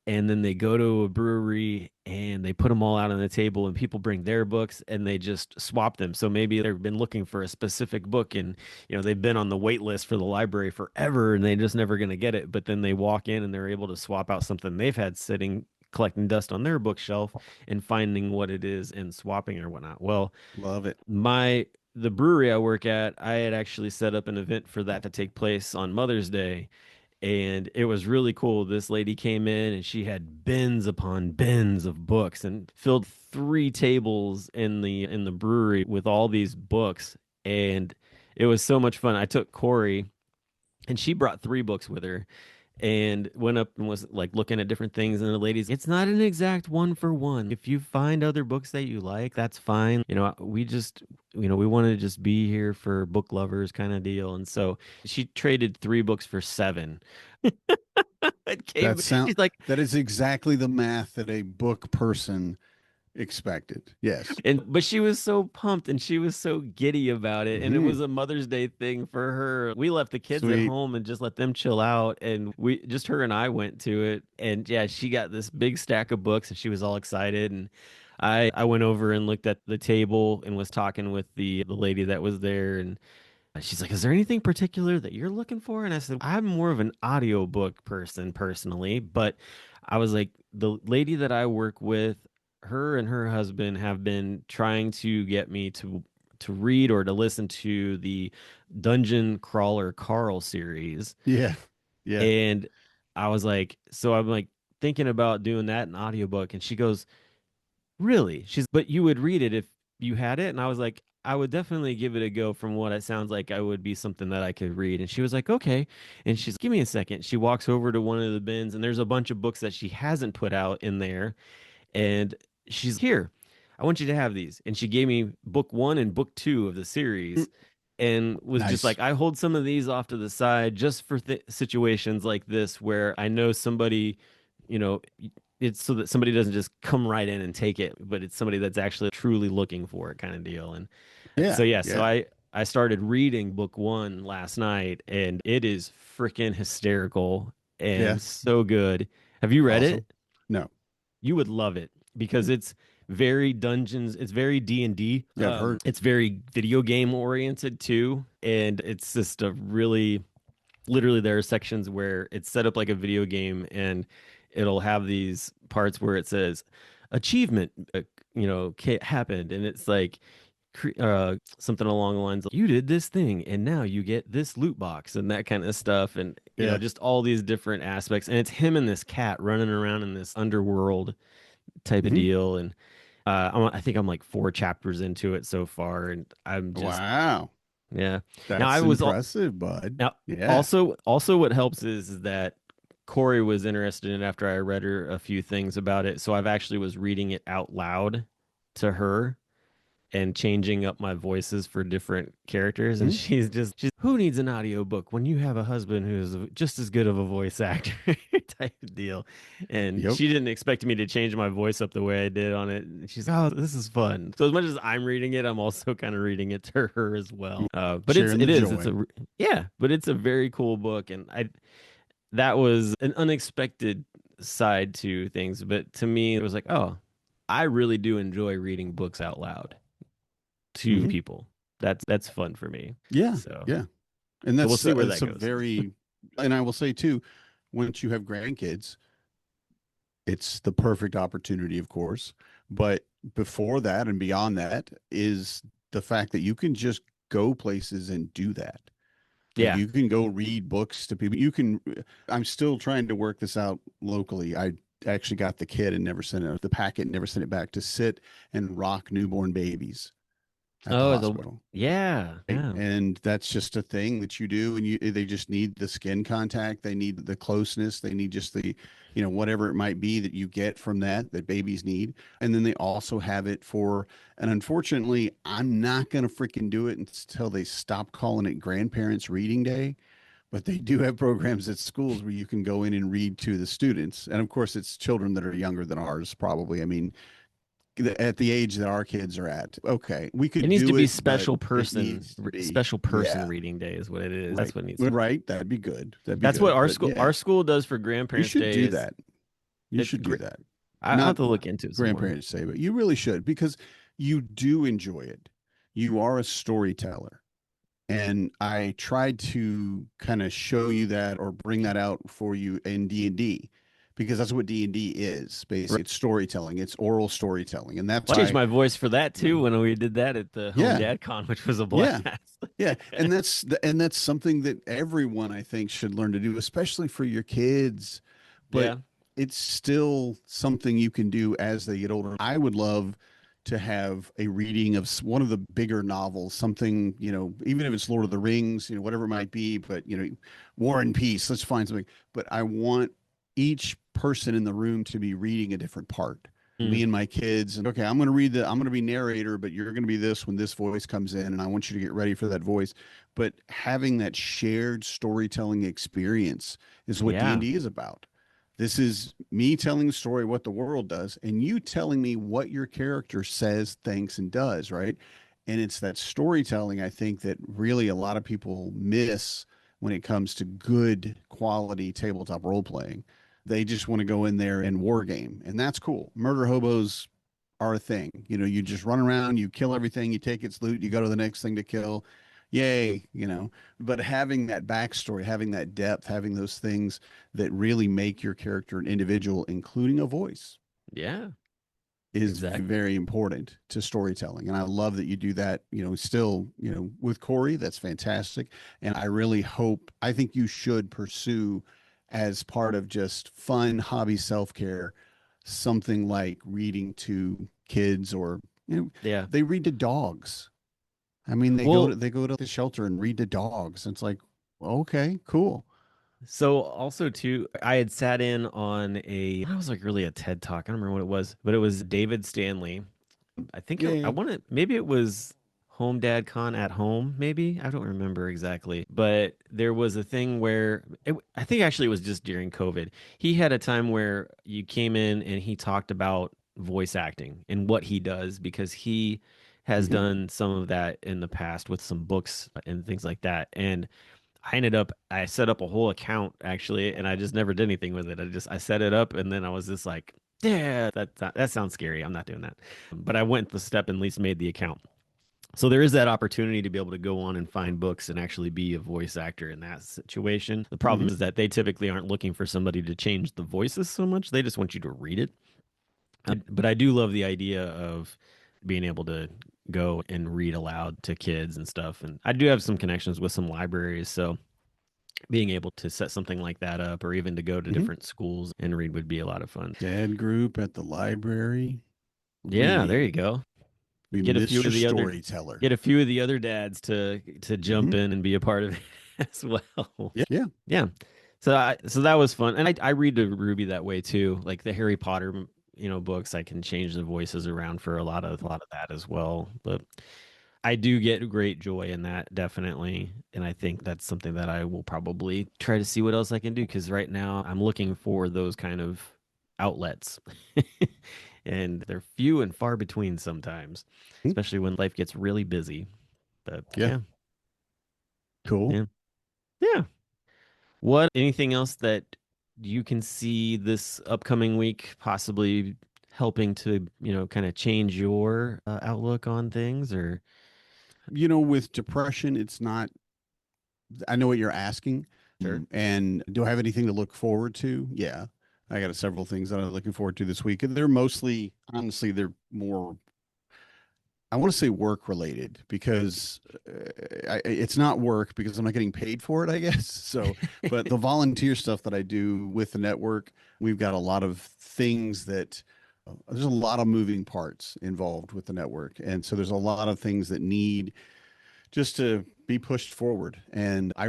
Speaker 1: and then they go to a brewery and they put them all out on the table, and people bring their books and they just swap them. So maybe they've been looking for a specific book and they've been on the wait list for the library forever and they just never going to get it. But then they walk in and they're able to swap out something they've had sitting collecting dust on their bookshelf and finding what it is and swapping or whatnot. Well,
Speaker 2: Love it.
Speaker 1: my the brewery I work at, I had actually set up an event for that to take place on Mother's Day, and it was really cool. This lady came in and she had bins upon bins of books and filled 3 tables in the brewery with all these books, and it was so much fun. I took Corey and she brought 3 books with her, and went up and was like looking at different things. And the ladies, it's not an exact one for one. If you find other books that you like, that's fine. We just, we want to just be here for book lovers kind of deal. And so she traded 3 books for 7.
Speaker 2: That sound
Speaker 1: She's like,
Speaker 2: that is exactly the math that a book person expected. Yes.
Speaker 1: but she was so pumped and she was so giddy about it. And it
Speaker 2: Hmm.
Speaker 1: was a Mother's Day thing for her. We left the kids at
Speaker 2: Sweet.
Speaker 1: home and just let them chill out. And we just her and I went to it. And yeah, she got this big stack of books and she was all excited. And I went over and looked at the table and was talking with the lady that was there. And she's like, "Is there anything particular that you're looking for?" And I said, "I'm more of an audiobook person personally, but I was like, the lady that I work with, her and her husband have been trying to get me to read or to listen to the Dungeon Crawler Carl series."
Speaker 2: Yeah. Yeah.
Speaker 1: And I was like, so I'm like thinking about doing that in audiobook. And she goes, "Really?" But you would read it if you had it. And I was like, I would definitely give it a go from what it sounds like I would be something that I could read. And she was like, okay. And she's, give me a second. She walks over to one of the bins and there's a bunch of books that she hasn't put out in there. And she's here. I want you to have these. And she gave me book 1 and book 2 of the series and was just
Speaker 2: Nice.
Speaker 1: like, I hold some of these off to the side just for situations like this where I know somebody, you know, it's so that somebody doesn't just come right in and take it, but it's somebody that's actually truly looking for it kind of deal. And so
Speaker 2: Yeah.
Speaker 1: yeah, so
Speaker 2: Yeah.
Speaker 1: I started reading book 1 last night and it is freaking hysterical
Speaker 2: Yeah.
Speaker 1: and so good. Have you read
Speaker 2: Awesome.
Speaker 1: it?
Speaker 2: No.
Speaker 1: You would love it because it's very dungeons, it's very D&D.
Speaker 2: Yeah, I've heard.
Speaker 1: It's very video game oriented too, and it's just a really literally there are sections where it's set up like a video game and it'll have these parts where it says achievement happened, and it's like something along the lines of you did this thing and now you get this loot box and that kind of stuff, and
Speaker 2: Yeah.
Speaker 1: just all these different aspects, and it's him and this cat running around in this underworld type of
Speaker 2: Hmm.
Speaker 1: deal. And I think I'm like 4 chapters into it so far, and I'm just
Speaker 2: Wow.
Speaker 1: yeah. Now I
Speaker 2: That's
Speaker 1: was
Speaker 2: impressive, bud.
Speaker 1: now
Speaker 2: Yeah.
Speaker 1: also what helps is that Corey was interested in it after I read her a few things about it, so I've actually was reading it out loud to her and changing up my voices for different characters, and
Speaker 2: Hmm.
Speaker 1: she's who needs an audiobook when you have a husband who's just as good of a voice actor type of deal. And
Speaker 2: Yep.
Speaker 1: she didn't expect me to change my voice up the way I did on it, and she's, oh, this is fun. So as much as I'm reading it, I'm also kind of reading it to her as well. But
Speaker 2: Sharing the
Speaker 1: it's
Speaker 2: joy.
Speaker 1: a yeah, but it's a very cool book. And I that was an unexpected side to things, but to me it was like, oh, I really do enjoy reading books out loud to
Speaker 2: Hmm.
Speaker 1: people. That's fun for me.
Speaker 2: Yeah.
Speaker 1: So
Speaker 2: Yeah. And
Speaker 1: we'll
Speaker 2: that's
Speaker 1: see where
Speaker 2: it's
Speaker 1: that
Speaker 2: a
Speaker 1: goes.
Speaker 2: very, and I will say too, once you have grandkids, it's the perfect opportunity, of course. But before that and beyond that is the fact that you can just go places and do that. Like
Speaker 1: Yeah.
Speaker 2: you can go read books to people. You can, I'm still trying to work this out locally. I actually got the kid and never sent it, the packet, never sent it back to sit and rock newborn babies at the
Speaker 1: Oh, the
Speaker 2: hospital.
Speaker 1: yeah,
Speaker 2: Right?
Speaker 1: yeah.
Speaker 2: And that's just a thing that you do. And they just need the skin contact. They need the closeness. They need just the, whatever it might be that you get from that babies need. And then they also have it for, and unfortunately, I'm not going to freaking do it until they stop calling it grandparents reading day. But they do have programs at schools where you can go in and read to the students. And of course, it's children that are younger than ours, probably. I mean, at the age that our kids are at. Okay, we
Speaker 1: It
Speaker 2: could
Speaker 1: needs to
Speaker 2: do
Speaker 1: be
Speaker 2: it, but it needs to be,
Speaker 1: special person
Speaker 2: yeah,
Speaker 1: reading day is what it is.
Speaker 2: right,
Speaker 1: That's what needs to be.
Speaker 2: right. That'd be good. That'd be
Speaker 1: That's what
Speaker 2: good. But yeah,
Speaker 1: our school does for
Speaker 2: you
Speaker 1: grandparents
Speaker 2: should
Speaker 1: day
Speaker 2: do
Speaker 1: is
Speaker 2: that. You
Speaker 1: it's
Speaker 2: should do
Speaker 1: great.
Speaker 2: that.
Speaker 1: I'll have
Speaker 2: Not
Speaker 1: to look into it some more.
Speaker 2: grandparents say, but you really should because you do enjoy it. You are a storyteller. And I tried to kind of show you that or bring that out for you in D&D because that's what D&D is.
Speaker 1: Right.
Speaker 2: Basically, it's storytelling. It's oral storytelling. And that's
Speaker 1: Well, I changed
Speaker 2: why,
Speaker 1: my voice for that
Speaker 2: you know,
Speaker 1: too when we did that at the
Speaker 2: yeah,
Speaker 1: HomeDadCon, which was a
Speaker 2: yeah.
Speaker 1: blast.
Speaker 2: Yeah, and that's something that everyone I think should learn to do, especially for your kids. But
Speaker 1: Yeah.
Speaker 2: it's still something you can do as they get older. I would love to have a reading of one of the bigger novels, something, even if it's Lord of the Rings, whatever it might be, but, War and Peace, let's find something. But I want each person in the room to be reading a different part.
Speaker 1: Mm,
Speaker 2: Me and my kids, and okay, I'm going to be narrator, but you're going to be this when this voice comes in, and I want you to get ready for that voice. But having that shared storytelling experience is what
Speaker 1: yeah.
Speaker 2: D&D is about. This is me telling the story what the world does, and you telling me what your character says, thinks, and does, right? And it's that storytelling, I think, that really a lot of people miss when it comes to good quality tabletop role playing. They just want to go in there and war game, and that's cool. Murder hobos are a thing. You just run around, you kill everything, you take its loot, you go to the next thing to kill. Yay. But having that backstory, having that depth, having those things that really make your character an individual, including a voice,
Speaker 1: Yeah,
Speaker 2: is
Speaker 1: exactly.
Speaker 2: very important to storytelling. And I love that you do that, still, with Corey. That's fantastic. And I really hope, I think you should pursue as part of just fun hobby self care, something like reading to kids or,
Speaker 1: Yeah.
Speaker 2: they read to dogs. I mean,
Speaker 1: Well,
Speaker 2: they go to the shelter and read to dogs. It's like, okay, cool.
Speaker 1: so also too, I had sat in on I was like really a TED Talk. I don't remember what it was, but it was David Stanley. I
Speaker 2: Yay.
Speaker 1: want to, maybe it was HomeDadCon at home, maybe. I don't remember exactly. But there was a thing where I think actually it was just during COVID. He had a time where you came in and he talked about voice acting and what he does because he has
Speaker 2: Hmm.
Speaker 1: done some of that in the past with some books and things like that. And I set up a whole account actually, and I just never did anything with it. I set it up, and then I was just like, yeah, that sounds scary. I'm not doing that. But I went the step and at least made the account. So there is that opportunity to be able to go on and find books and actually be a voice actor in that situation. The problem
Speaker 2: Hmm.
Speaker 1: is that they typically aren't looking for somebody to change the voices so much. They just want you to read it. But I do love the idea of being able to go and read aloud to kids and stuff. And I do have some connections with some libraries, so being able to set something like that up or even to go to
Speaker 2: Hmm.
Speaker 1: different schools and read would be a lot of fun.
Speaker 2: Dad group at the library
Speaker 1: Yeah, there you
Speaker 2: reading.
Speaker 1: go.
Speaker 2: Be
Speaker 1: Get a few
Speaker 2: Mr.
Speaker 1: of the other
Speaker 2: Storyteller.
Speaker 1: get a few of the other dads to jump
Speaker 2: Hmm.
Speaker 1: in and be a part of it as well.
Speaker 2: Yeah. Yeah.
Speaker 1: Yeah. So that was fun. And I read to Ruby that way too. Like the Harry Potter, books, I can change the voices around for a lot of that as well. But I do get great joy in that, definitely. And I think that's something that I will probably try to see what else I can do because right now I'm looking for those kind of outlets. And they're few and far between sometimes,
Speaker 2: Hmm.
Speaker 1: especially when life gets really busy. But
Speaker 2: Yeah.
Speaker 1: yeah,
Speaker 2: Cool.
Speaker 1: yeah, yeah. Anything else that you can see this upcoming week possibly helping to, kind of change your outlook on things or
Speaker 2: With depression, it's not, I know what you're asking.
Speaker 1: sure?
Speaker 2: And do I have anything to look forward to? Yeah. I got several things that I'm looking forward to this week. And they're mostly, honestly, they're more, I want to say work related because it's not work because I'm not getting paid for it, I guess. So, but the volunteer stuff that I do with the network, we've got a lot of things that there's a lot of moving parts involved with the network. And so there's a lot of things that need just to be pushed forward. And I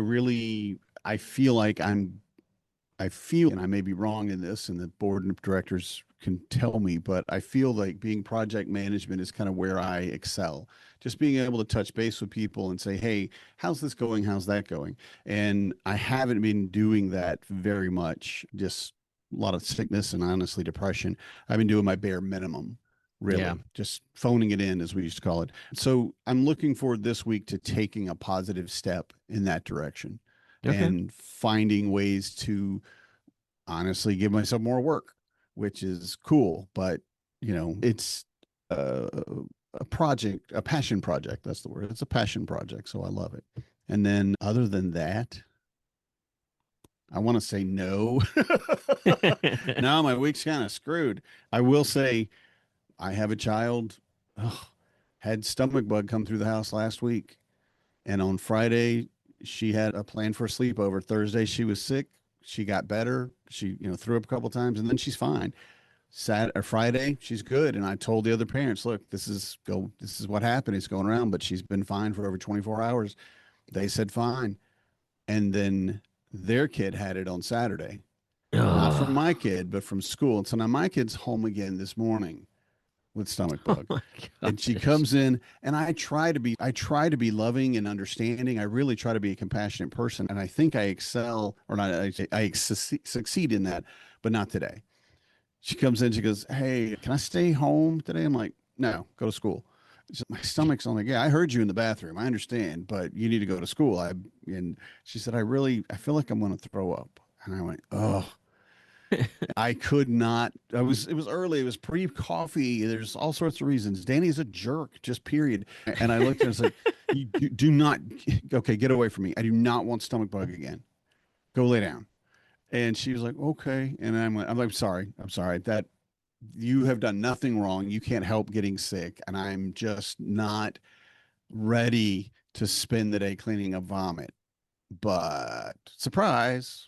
Speaker 2: feel like I feel, and I may be wrong in this, and the board of directors can tell me, but I feel like being project management is kind of where I excel. Just being able to touch base with people and say, hey, how's this going? How's that going? And I haven't been doing that very much, just a lot of sickness and honestly depression. I've been doing my bare minimum,
Speaker 1: Yeah.
Speaker 2: really, just phoning it in, as we used to call it. So I'm looking forward this week to taking a positive step in that direction
Speaker 1: Okay.
Speaker 2: and finding ways to honestly give myself more work, which is cool. But it's a, a project, a passion project. That's the word. It's a passion project, so I love it. And then other than that, I want to say no. No, my week's kind of screwed. I will say I have a child. Ugh, had stomach bug come through the house last week, and on Friday she had a plan for a sleepover. Thursday she was sick. She got better. She threw up a couple times, and then she's fine. Friday, she's good. And I told the other parents, look, this is what happened. It's going around, but she's been fine for over 24 hours. They said fine. And then their kid had it on Saturday, not from
Speaker 1: Oh,
Speaker 2: my kid, but from school. And so now my kid's home again this morning with stomach
Speaker 1: oh
Speaker 2: bug.
Speaker 1: my
Speaker 2: And she
Speaker 1: gosh.
Speaker 2: comes in and I try to be loving and understanding. I really try to be a compassionate person. And I think I excel or not, I succeed in that, but not today. She comes in, she goes, hey, can I stay home today? I'm like, no, go to school. My stomach's on like, yeah, I heard you in the bathroom. I understand, but you need to go to school. And she said, I feel like I'm going to throw up. And I went, oh, I could not. It was early. It was pre coffee. There's all sorts of reasons. Danny's a jerk, just period. And I looked at her and said, you do not, okay, get away from me. I do not want stomach bug again. Go lay down. And she was like, okay. And I'm like, sorry. I'm sorry. That you have done nothing wrong. You can't help getting sick. And I'm just not ready to spend the day cleaning up vomit. But surprise,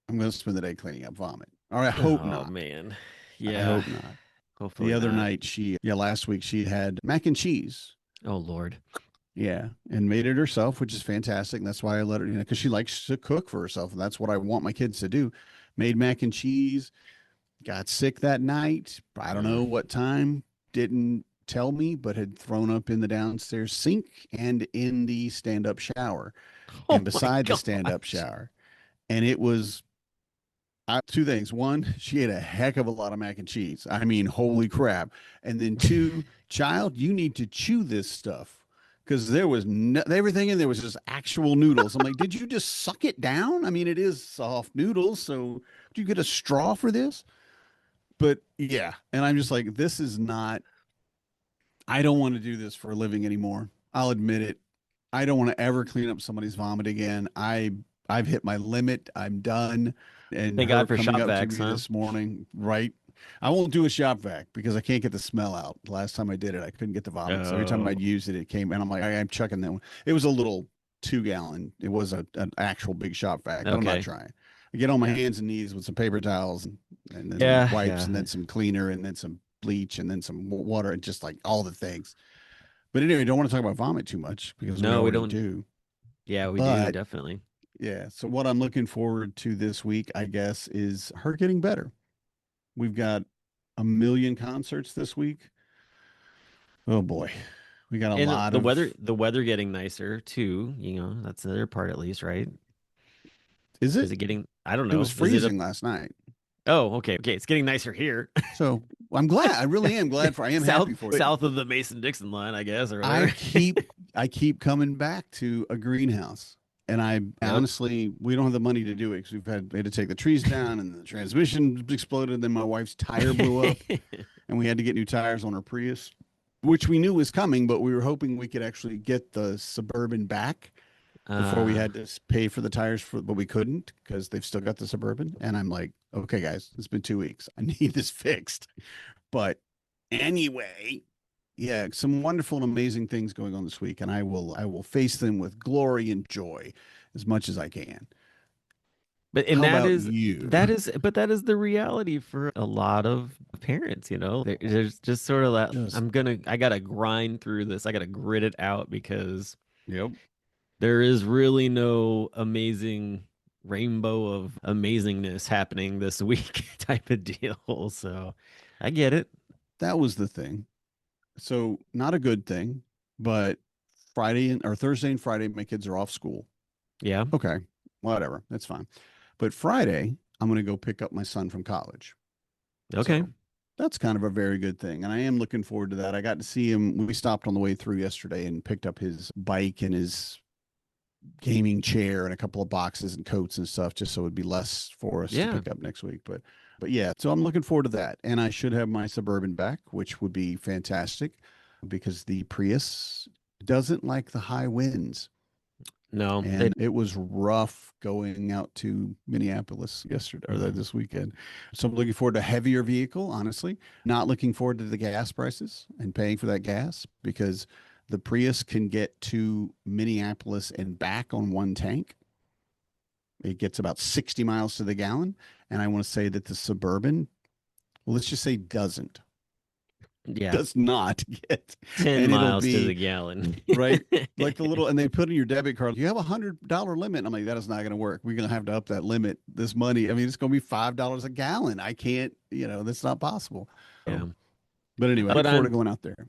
Speaker 2: I'm going to spend the day cleaning up vomit. Or I hope
Speaker 1: Oh
Speaker 2: not.
Speaker 1: man.
Speaker 2: I
Speaker 1: Yeah.
Speaker 2: hope not. The
Speaker 1: Hopefully
Speaker 2: other
Speaker 1: not.
Speaker 2: night, last week, she had mac and cheese.
Speaker 1: Oh Lord.
Speaker 2: Yeah. And made it herself, which is fantastic. And that's why I let her, because she likes to cook for herself. And that's what I want my kids to do. Made mac and cheese, got sick that night. I don't
Speaker 1: Mm.
Speaker 2: know what time, didn't tell me, but had thrown up in the downstairs sink and in the stand up shower and
Speaker 1: Oh my
Speaker 2: beside the stand up
Speaker 1: gosh.
Speaker 2: shower. And it was two things. One, she ate a heck of a lot of mac and cheese. I mean, holy crap. And then two, child, you need to chew this stuff because there was everything in there was just actual noodles. I'm like, did you just suck it down? I mean, it is soft noodles. So do you get a straw for this? But yeah. And I'm just like, this is not, I don't want to do this for a living anymore. I'll admit it. I don't want to ever clean up somebody's vomit again. I've hit my limit. I'm done. And
Speaker 1: Thank
Speaker 2: her
Speaker 1: God for
Speaker 2: coming
Speaker 1: shop
Speaker 2: up to
Speaker 1: vacs,
Speaker 2: me
Speaker 1: huh?
Speaker 2: this morning, right? I won't do a shop vac because I can't get the smell out. The last time I did it, I couldn't get the vomit. So every time I'd
Speaker 1: Oh,
Speaker 2: use it, it came, and I'm like, I'm chucking that one. It was a little 2 gallon. It was an actual big shop vac, but I'm not
Speaker 1: okay.
Speaker 2: trying. I get on my
Speaker 1: Yeah.
Speaker 2: hands and knees with some paper towels and then some
Speaker 1: Yeah,
Speaker 2: wipes
Speaker 1: yeah.
Speaker 2: and then some cleaner and then some bleach and then some water and just like all the things. But anyway, don't want to talk about vomit too much because we
Speaker 1: No, we
Speaker 2: already
Speaker 1: don't.
Speaker 2: do.
Speaker 1: Yeah, we do,
Speaker 2: But
Speaker 1: definitely.
Speaker 2: yeah, so what I'm looking forward to this week, I guess, is her getting better. We've got a million concerts this week. Oh boy, we got a
Speaker 1: And
Speaker 2: lot of.
Speaker 1: the weather getting nicer too, that's another part at least, right?
Speaker 2: Is
Speaker 1: Is
Speaker 2: it?
Speaker 1: it getting, I don't
Speaker 2: It was
Speaker 1: know. Is it a,
Speaker 2: freezing last night.
Speaker 1: oh, okay, okay. It's getting nicer here.
Speaker 2: So I'm glad. I really am glad for. I am
Speaker 1: South
Speaker 2: happy for you.
Speaker 1: south of the Mason-Dixon line, I guess, or
Speaker 2: I
Speaker 1: whatever.
Speaker 2: keep I keep coming back to a greenhouse. And I
Speaker 1: Yep.
Speaker 2: honestly, we don't have the money to do it because we had to take the trees down and the transmission exploded. And then my wife's tire blew up and we had to get new tires on her Prius, which we knew was coming, but we were hoping we could actually get the Suburban back before we
Speaker 1: Uh,
Speaker 2: had to pay for the tires but we couldn't because they've still got the Suburban. And I'm like, okay, guys, it's been 2 weeks. I need this fixed. But anyway, yeah, some wonderful and amazing things going on this week, and I will face them with glory and joy as much as I can.
Speaker 1: but and
Speaker 2: How
Speaker 1: that
Speaker 2: about
Speaker 1: is
Speaker 2: you?
Speaker 1: that is but that is the reality for a lot of parents, There's just sort of that
Speaker 2: Just
Speaker 1: I gotta grind through this. I gotta grit it out because
Speaker 2: yep.
Speaker 1: there is really no amazing rainbow of amazingness happening this week type of deal. So I get it.
Speaker 2: That was the thing. So not a good thing, but or Thursday and Friday, my kids are off school.
Speaker 1: Yeah.
Speaker 2: Okay, whatever, that's fine. But Friday, I'm going to go pick up my son from college.
Speaker 1: Okay.
Speaker 2: So that's kind of a very good thing. And I am looking forward to that. I got to see him. We stopped on the way through yesterday and picked up his bike and his gaming chair and a couple of boxes and coats and stuff just so it'd be less for us to
Speaker 1: Yeah.
Speaker 2: pick up next week. But yeah, so I'm looking forward to that. And I should have my Suburban back, which would be fantastic because the Prius doesn't like the high winds.
Speaker 1: No,
Speaker 2: And it was rough going out to Minneapolis yesterday or
Speaker 1: mm,
Speaker 2: this weekend. So I'm looking forward to a heavier vehicle, honestly. Not looking forward to the gas prices and paying for that gas because the Prius can get to Minneapolis and back on one tank. It gets about 60 miles to the gallon. And I want to say that the Suburban well, let's just say
Speaker 1: Yeah,
Speaker 2: does not get,
Speaker 1: 10
Speaker 2: and it'll
Speaker 1: miles to the
Speaker 2: be
Speaker 1: gallon.
Speaker 2: right like the little, and they put in your debit card, you have $100 limit. I'm like, that is not going to work. We're going to have to up that limit, this money. I mean, it's going to be $5 a gallon. I can't, that's not possible.
Speaker 1: Yeah.
Speaker 2: So, but anyway, I look
Speaker 1: But
Speaker 2: forward to
Speaker 1: I'm
Speaker 2: going out there.
Speaker 1: Well,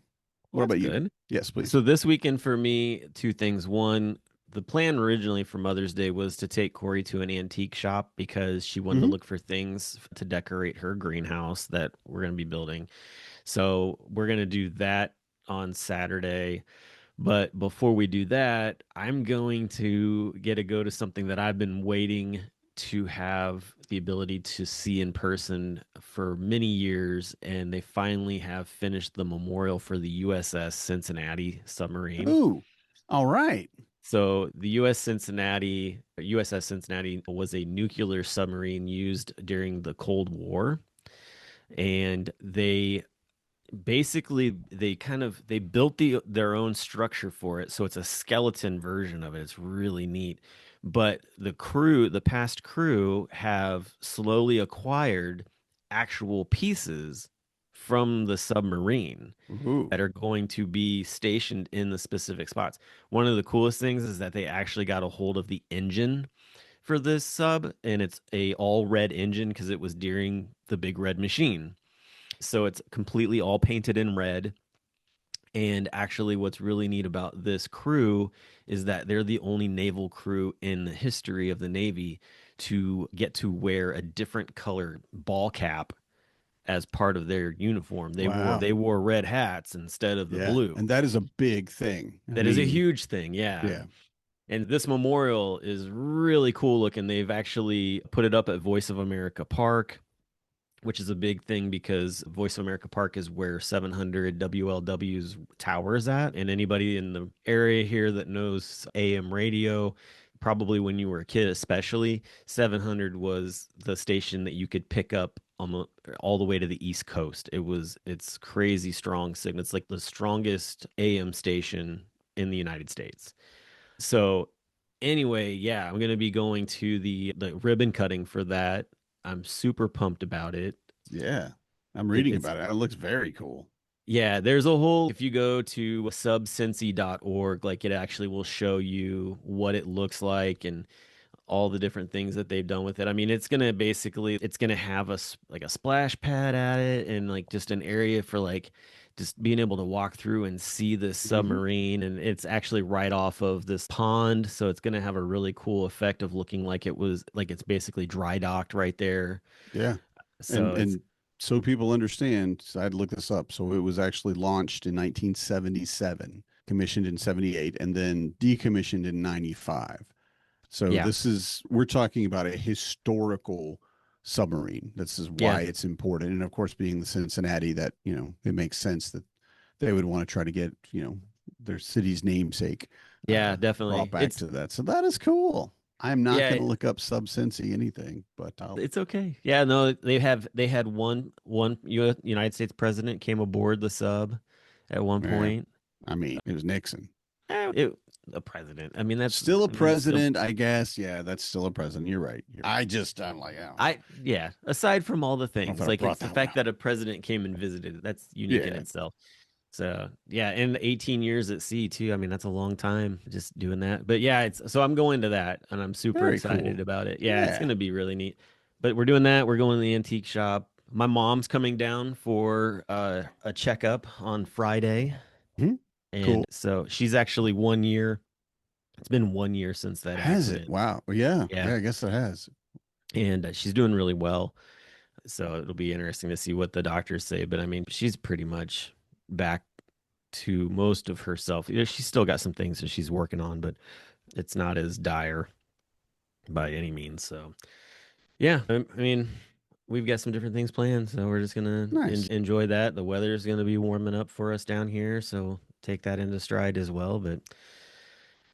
Speaker 2: What
Speaker 1: that's
Speaker 2: about you?
Speaker 1: good.
Speaker 2: Yes, please.
Speaker 1: So this weekend for me, two things. One, the plan originally for Mother's Day was to take Corey to an antique shop because she wanted to
Speaker 2: Hmm.
Speaker 1: look for things to decorate her greenhouse that we're going to be building. So we're going to do that on Saturday. But before we do that, I'm going to get to go to something that I've been waiting to have the ability to see in person for many years. And they finally have finished the memorial for the USS Cincinnati submarine.
Speaker 2: Ooh, all right.
Speaker 1: So the USS Cincinnati was a nuclear submarine used during the Cold War. And they built their own structure for it, so it's a skeleton version of it. It's really neat. But the past crew have slowly acquired actual pieces from the submarine
Speaker 2: Ooh,
Speaker 1: that are going to be stationed in the specific spots. One of the coolest things is that they actually got a hold of the engine for this sub, and it's a all red engine because it was during the Big Red Machine. So it's completely all painted in red. And actually, what's really neat about this crew is that they're the only naval crew in the history of the Navy to get to wear a different color ball cap as part of their uniform. They wore
Speaker 2: wow.
Speaker 1: they wore red hats instead of the
Speaker 2: Yeah.
Speaker 1: blue.
Speaker 2: And that is a big thing. I
Speaker 1: That is a
Speaker 2: mean,
Speaker 1: huge thing, yeah.
Speaker 2: yeah.
Speaker 1: And this memorial is really cool looking. They've actually put it up at Voice of America Park, which is a big thing because Voice of America Park is where 700 WLW's tower is at. And anybody in the area here that knows AM radio, probably when you were a kid, especially, 700 was the station that you could pick up all the way to the East Coast. It's crazy strong signal. It's like the strongest AM station in the United States. So anyway, yeah, I'm gonna be going to the ribbon cutting for that. I'm super pumped about it.
Speaker 2: Yeah. I'm
Speaker 1: It
Speaker 2: reading
Speaker 1: it's
Speaker 2: about it. It looks very cool.
Speaker 1: Yeah, there's a whole if you go to subcincy.org, like it actually will show you what it looks like and all the different things that they've done with it. I mean, it's gonna have like a splash pad at it and like just an area for like just being able to walk through and see this
Speaker 2: Hmm.
Speaker 1: submarine. And it's actually right off of this pond, so it's gonna have a really cool effect of looking like it's basically dry docked right there.
Speaker 2: Yeah.
Speaker 1: So
Speaker 2: And so people understand, so I had to look this up. So it was actually launched in 1977, commissioned in 78, and then decommissioned in 95. So
Speaker 1: yeah,
Speaker 2: we're talking about a historical submarine. This is
Speaker 1: yeah,
Speaker 2: why it's important. And of course, being the Cincinnati, that, it makes sense that they would want to try to get, their city's namesake
Speaker 1: yeah,
Speaker 2: brought
Speaker 1: definitely.
Speaker 2: back to that. So that is cool. I'm not
Speaker 1: Yeah,
Speaker 2: going to look up Sub Cincy anything, but I'll,
Speaker 1: it's okay. Yeah, no, they had one United States president came aboard the sub at one
Speaker 2: eh,
Speaker 1: point.
Speaker 2: I mean, it was Nixon.
Speaker 1: A president.
Speaker 2: Still a
Speaker 1: I mean, it's still
Speaker 2: president, I guess. Yeah, that's still a president. You're right. I'm like, I don't know.
Speaker 1: yeah. Aside from all the
Speaker 2: I don't know if
Speaker 1: things,
Speaker 2: I
Speaker 1: like
Speaker 2: brought
Speaker 1: it's the
Speaker 2: that one
Speaker 1: fact
Speaker 2: up.
Speaker 1: that a president came and visited. That's unique in
Speaker 2: Yeah,
Speaker 1: itself. So yeah, and 18 years at sea too. I mean, that's a long time just doing that. But yeah, it's so I'm going to that, and I'm super
Speaker 2: very cool.
Speaker 1: excited about it. Yeah, it's
Speaker 2: Yeah.
Speaker 1: gonna be really neat. But we're doing that. We're going to the antique shop. My mom's coming down for a checkup on Friday,
Speaker 2: Mhm.
Speaker 1: and
Speaker 2: Cool.
Speaker 1: so she's actually 1 year. It's been 1 year since that
Speaker 2: Has it?
Speaker 1: accident.
Speaker 2: Wow. Well, yeah.
Speaker 1: Yeah,
Speaker 2: Yeah, I guess it has.
Speaker 1: and she's doing really well. So it'll be interesting to see what the doctors say. But I mean, she's pretty much back to most of herself. She's still got some things that she's working on, but it's not as dire by any means. So yeah, I mean, we've got some different things planned, so we're just gonna
Speaker 2: Nice.
Speaker 1: enjoy that. The weather's gonna be warming up for us down here, so take that into stride as well. But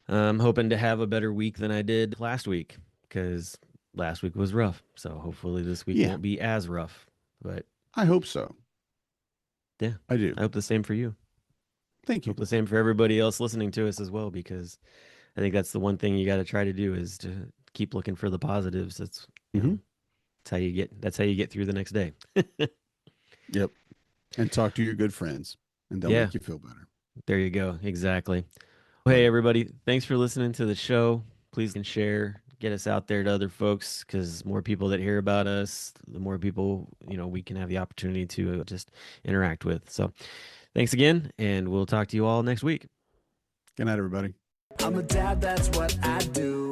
Speaker 1: I'm hoping to have a better week than I did last week because last week was rough. So hopefully this week
Speaker 2: Yeah,
Speaker 1: won't be as rough. But
Speaker 2: I hope so.
Speaker 1: yeah,
Speaker 2: I do.
Speaker 1: I hope the same for you.
Speaker 2: Thank you.
Speaker 1: Hope the same for everybody else listening to us as well, because I think that's the one thing you got to try to do is to keep looking for the positives.
Speaker 2: Hmm.
Speaker 1: That's how you get through the next day.
Speaker 2: Yep. And talk to your good friends, and they'll
Speaker 1: Yeah,
Speaker 2: make you feel better.
Speaker 1: there you go. Exactly. Well, hey,
Speaker 2: Later.
Speaker 1: everybody. Thanks for listening to the show. Please can share, get us out there to other folks because more people that hear about us, the more people, we can have the opportunity to just interact with. So thanks again, and we'll talk to you all next week.
Speaker 2: Good night, everybody.
Speaker 3: I'm a dad, that's what I do.